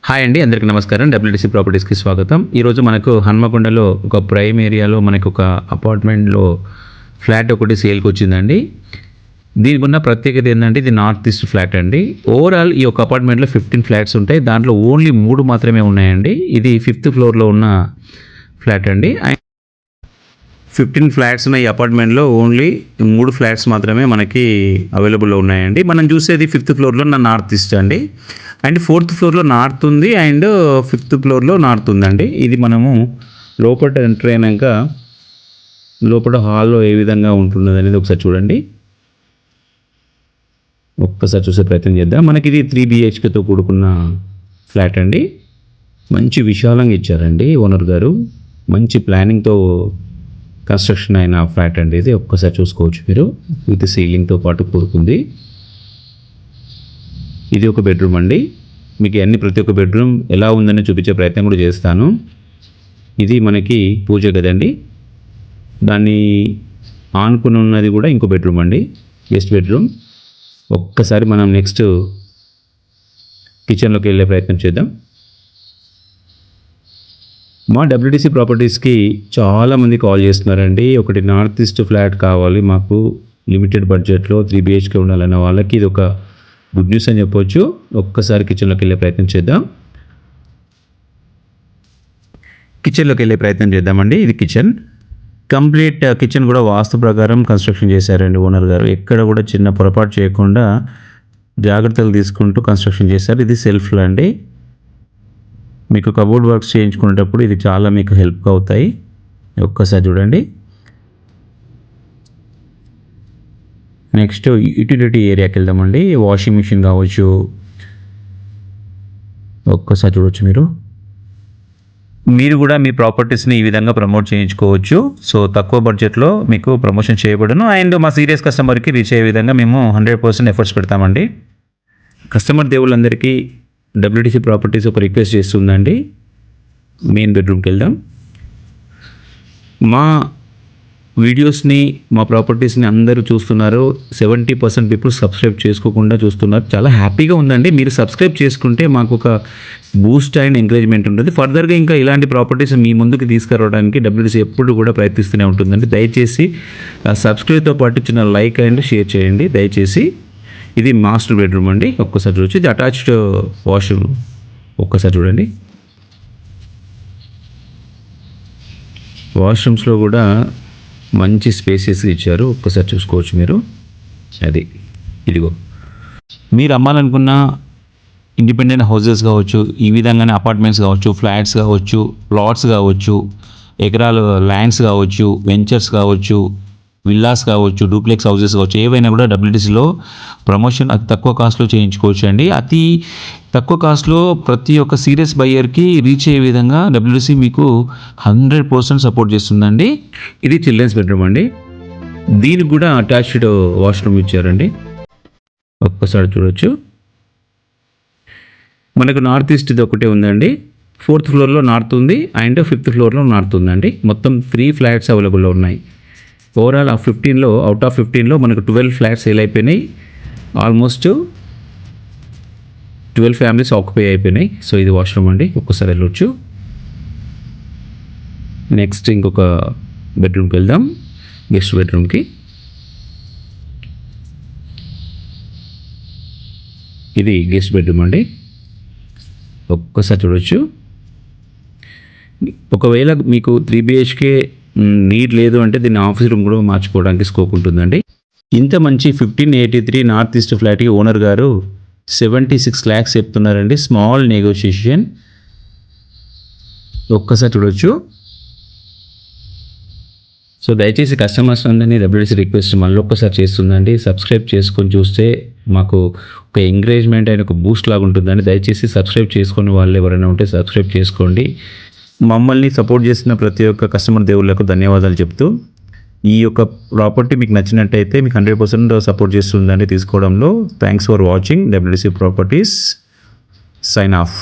Hi అండి, అందరికీ నమస్కారం. డబ్ల్యూటీసీ ప్రాపర్టీస్కి స్వాగతం. ఈరోజు మనకు హన్మకొండలో ఒక ప్రైమ్ ఏరియాలో మనకు ఒక అపార్ట్మెంట్లో ఫ్లాట్ ఒకటి సేల్కి వచ్చిందండి. దీనికి ఉన్న ప్రత్యేకత ఏంటంటే ఇది నార్త్ ఈస్ట్ ఫ్లాట్ అండి. ఓవరాల్ ఈ యొక్క అపార్ట్మెంట్లో 15 ఫ్లాట్స్ ఉంటాయి. దాంట్లో ఓన్లీ 3 మాత్రమే ఉన్నాయండి. ఇది 5th ఫ్లోర్లో ఉన్న ఫ్లాట్ అండి. 15 ఫ్లాట్స్ ఉన్న ఈ అపార్ట్మెంట్లో ఓన్లీ 3 ఫ్లాట్స్ మాత్రమే మనకి అవైలబుల్లో ఉన్నాయండి. మనం చూసేది 5th ఫ్లోర్లో నార్త్ ఈస్ట్ అండి. అండ్ 4th ఫ్లోర్లో నార్త్ ఉంది అండ్ 5th ఫ్లోర్లో నార్త్ ఉందండి. ఇది మనము లోపల ఎంటర్ అయినాక లోపల హాల్లో ఏ విధంగా ఉంటున్నది అనేది ఒకసారి చూడండి. ఒక్కసారి చూసే ప్రయత్నం చేద్దాం. మనకి ఇది 3 BHKతో కూడుకున్న ఫ్లాట్ అండి. మంచి విశాలంగా ఇచ్చారండి ఓనర్ గారు. మంచి ప్లానింగ్తో కన్స్ట్రక్షన్ అయిన ఫ్లాట్ అండి. ఇది ఒక్కసారి చూసుకోవచ్చు మీరు. విత్ సీలింగ్తో పాటు కూడుకుంది. ఇది ఒక బెడ్రూమ్ అండి. మీకు ప్రతి ఒక్క బెడ్రూమ్ ఎలా ఉందని చూపించే ప్రయత్నం కూడా చేస్తాను. ఇది మనకి పూజ గది అండి. దాన్ని ఆనుకుని ఉన్నది కూడా ఇంకో బెడ్రూమ్ అండి, గెస్ట్ బెడ్రూమ్. ఒక్కసారి మనం నెక్స్ట్ కిచెన్లోకి వెళ్ళే ప్రయత్నం చేద్దాం. మా డబ్ల్యూటీసీ ప్రాపర్టీస్కి చాలామంది కాల్ చేస్తున్నారండి. ఒకటి నార్త్ ఈస్ట్ ఫ్లాట్ కావాలి మాకు, లిమిటెడ్ బడ్జెట్లో 3 BHK ఉండాలన్న వాళ్ళకి ఇది ఒక గుడ్ న్యూస్ అని చెప్పవచ్చు. ఒక్కసారి కిచెన్లోకి వెళ్ళే ప్రయత్నం చేద్దాం. కిచెన్లోకి వెళ్ళే ప్రయత్నం చేద్దామండి. ఇది కిచెన్. కంప్లీట్ కిచెన్ కూడా వాస్తు ప్రకారం కన్స్ట్రక్షన్ చేశారండి ఓనర్ గారు. ఎక్కడ కూడా చిన్న పొరపాటు చేయకుండా జాగ్రత్తలు తీసుకుంటూ కన్స్ట్రక్షన్ చేశారు. ఇది సెల్ఫ్లో అండి. మీకు కబోర్డ్ వర్క్స్ చేయించుకునేటప్పుడు ఇది చాలా మీకు హెల్ప్గా అవుతాయి. ఒక్కసారి చూడండి. నెక్స్ట్ యూటిలిటీ ఏరియాకి వెళ్దామండి. వాషింగ్ మిషన్ కావచ్చు, ఒక్కసారి చూడవచ్చు మీరు కూడా మీ ప్రాపర్టీస్ని ఈ విధంగా ప్రమోట్ చేయించుకోవచ్చు. సో తక్కువ బడ్జెట్లో మీకు ప్రమోషన్ చేయబడును. అండ్ మా సీరియస్ కస్టమర్కి రీచ్ అయ్యే విధంగా మేము 100% ఎఫర్ట్స్ పెడతామండి. కస్టమర్ దేవుళ్ళందరికీ డబ్ల్యూటీసీ ప్రాపర్టీస్ ఒక రిక్వెస్ట్ చేస్తుందండి. మెయిన్ బెడ్రూమ్కి వెళ్దాం. మా వీడియోస్ని, మా ప్రాపర్టీస్ని అందరూ చూస్తున్నారు. 70% పీపుల్ సబ్స్క్రైబ్ చేసుకోకుండా చూస్తున్నారు. చాలా హ్యాపీగా ఉందండి. మీరు సబ్స్క్రైబ్ చేసుకుంటే మాకు ఒక బూస్ట్ అండ్ ఎంకరేజ్మెంట్ ఉంటుంది. ఫర్దర్గా ఇంకా ఇలాంటి ప్రాపర్టీస్ మీ ముందుకు తీసుకురావడానికి డబ్ల్యూటీసీ ఎప్పుడు కూడా ప్రయత్నిస్తూనే ఉంటుందండి. దయచేసి సబ్స్క్రైబ్తో పాటు చిన్న లైక్ అండ్ షేర్ చేయండి దయచేసి. ఇది మాస్టర్ బెడ్రూమ్ అండి. ఒక్కసారి చూడొచ్చు. ఇది అటాచ్డ్ వాష్రూమ్. ఒక్కసారి చూడండి. వాష్రూమ్స్లో కూడా మంచి స్పేసెస్ ఇచ్చారు. ఒక్కసారి చూసుకోవచ్చు మీరు. ఇదిగో మీరు అమ్మాలనుకున్న ఇండిపెండెంట్ హౌసెస్ కావచ్చు, ఈ విధంగానే అపార్ట్మెంట్స్ కావచ్చు, ఫ్లాట్స్ కావచ్చు, ప్లాట్స్ కావచ్చు, ఎకరాలు ల్యాండ్స్ కావచ్చు, వెంచర్స్ కావచ్చు, విల్లాస్ కావచ్చు, డూప్లెక్స్ హౌసెస్ కావచ్చు, ఏవైనా కూడా డబ్ల్యూటీసీలో ప్రమోషన్ అతి తక్కువ కాస్ట్లో చేయించుకోవచ్చు అండి. అతి తక్కువ కాస్ట్లో ప్రతి ఒక్క సీరియస్ బయ్యర్కి రీచ్ అయ్యే విధంగా డబ్ల్యూటీసీ మీకు 100% సపోర్ట్ చేస్తుందండి. ఇది చిల్డ్రన్స్ బెడ్రూమ్ అండి. దీనికి కూడా అటాచ్డ్ వాష్రూమ్ ఇచ్చారండి. ఒక్కసారి చూడొచ్చు. మనకు నార్త్ ఈస్ట్ ఇది ఒకటే ఉందండి. 4th ఫ్లోర్లో నార్త్ ఉంది అండ్ 5th ఫ్లోర్లో నార్త్ ఉందండి. మొత్తం 3 ఫ్లాట్స్ అవైలబుల్లో ఉన్నాయి. ఓవరాల్ అవుట్ ఆఫ్ 15లో మనకు 12 ఫ్లాట్స్ సేల్ అయిపోయినాయి. ఆల్మోస్ట్ 12 ఫ్యామిలీస్ ఆక్యుపై అయిపోయినాయి. సో ఇది వాష్రూమ్ అండి. ఒక్కసారి వెళ్ళొచ్చు. నెక్స్ట్ ఇంకొక బెడ్రూమ్కి వెళ్దాం, గెస్ట్ బెడ్రూమ్కి. ఇది గెస్ట్ బెడ్రూమ్ అండి. ఒక్కసారి చూడొచ్చు. ఒకవేళ మీకు 3 BHK నీడ్ లేదు అంటే దీన్ని ఆఫీస్ రూమ్ కూడా మార్చుకోవడానికి స్కోప్ ఉంటుందండి. ఇంత మంచి 1583 నార్త్ ఈస్ట్ ఫ్లాట్కి ఓనర్ గారు 76 lakhs చెప్తున్నారండి. Small negotiation. ఒక్కసారి చూడొచ్చు. సో దయచేసి కస్టమర్స్ అందరినీ డబ్ల్యూటీసీ రిక్వెస్ట్ మళ్ళీ ఒక్కసారి చేస్తుందండి. సబ్స్క్రైబ్ చేసుకొని చూస్తే మాకు ఒక ఎంకరేజ్మెంట్ అయిన ఒక బూస్ట్ లాగా ఉంటుందండి. దయచేసి సబ్స్క్రైబ్ చేసుకుని వాళ్ళు ఎవరైనా ఉంటే సబ్స్క్రైబ్ చేసుకోండి. మమ్మల్ని సపోర్ట్ చేసిన ప్రతి ఒక్క కస్టమర్ దేవుళ్లకు ధన్యవాదాలు చెప్తూ, ఈ యొక్క ప్రాపర్టీ మీకు నచ్చినట్టయితే మీకు 100% సపోర్ట్ చేస్తుందండి తీసుకోవడంలో. Thanks for watching. WTC properties sign of.